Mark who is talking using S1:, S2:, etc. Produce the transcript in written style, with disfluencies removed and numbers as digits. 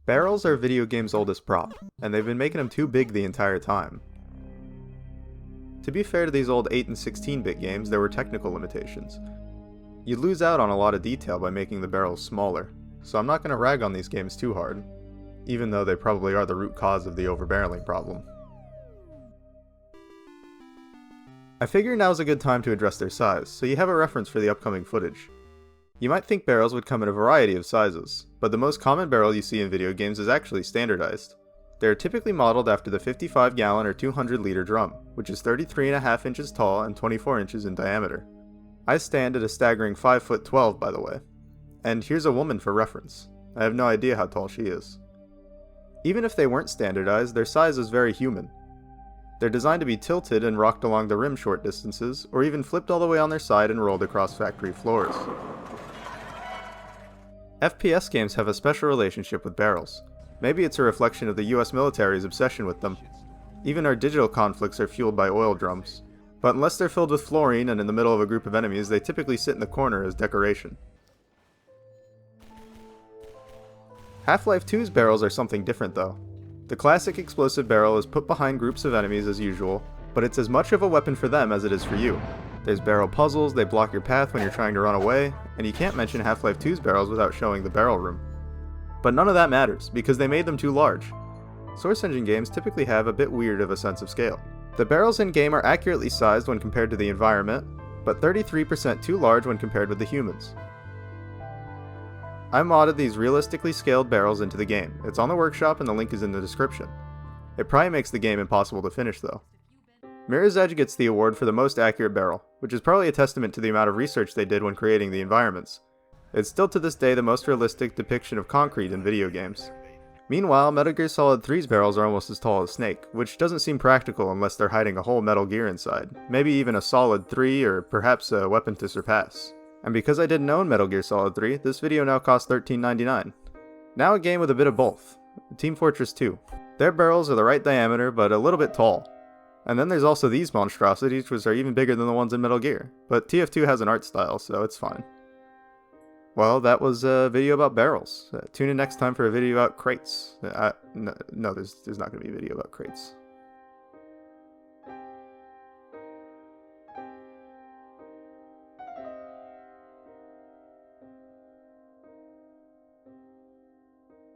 S1: Barrels are video games' oldest prop, and they've been making them too big the entire time. To be fair to these old 8 and 16-bit games, there were technical limitations. You'd lose out on a lot of detail by making the barrels smaller, so I'm not going to rag on these games too hard, even though they probably are the root cause of the overbarreling problem. I figure now's a good time to address their size, so you have a reference for the upcoming footage. You might think barrels would come in a variety of sizes, but the most common barrel you see in video games is actually standardized. They are typically modeled after the 55-gallon or 200-liter drum, which is 33.5 inches tall and 24 inches in diameter. I stand at a staggering 5'12", by the way. And here's a woman for reference. I have no idea how tall she is. Even if they weren't standardized, their size is very human. They're designed to be tilted and rocked along the rim short distances, or even flipped all the way on their side and rolled across factory floors. FPS games have a special relationship with barrels. Maybe it's a reflection of the US military's obsession with them. Even our digital conflicts are fueled by oil drums. But unless they're filled with fluorine and in the middle of a group of enemies, they typically sit in the corner as decoration. HalfLife 2's barrels are something different though. The classic explosive barrel is put behind groups of enemies as usual, but it's as much of a weapon for them as it is for you. There's barrel puzzles, they block your path when you're trying to run away, and you can't mention HalfLife 2's barrels without showing the barrel room. But none of that matters, because they made them too large. Source engine games typically have a bit weird of a sense of scale. The barrels in-game are accurately sized when compared to the environment, but 33% too large when compared with the humans. I modded these realistically scaled barrels into the game. It's on the workshop and the link is in the description. It probably makes the game impossible to finish though. Mirror's Edge gets the award for the most accurate barrel, which is probably a testament to the amount of research they did when creating the environments. It's still to this day the most realistic depiction of concrete in video games. Meanwhile, Metal Gear Solid 3's barrels are almost as tall as Snake, which doesn't seem practical unless they're hiding a whole Metal Gear inside, maybe even a Solid 3 or perhaps a weapon to surpass. And because I didn't own Metal Gear Solid 3, this video now costs $13.99. Now a game with a bit of both. Team Fortress 2. Their barrels are the right diameter, but a little bit tall. And then there's also these monstrosities, which are even bigger than the ones in Metal Gear. But TF2 has an art style, so it's fine. Well, that was a video about barrels. Tune in next time for a video about crates. No, there's not going to be a video about crates.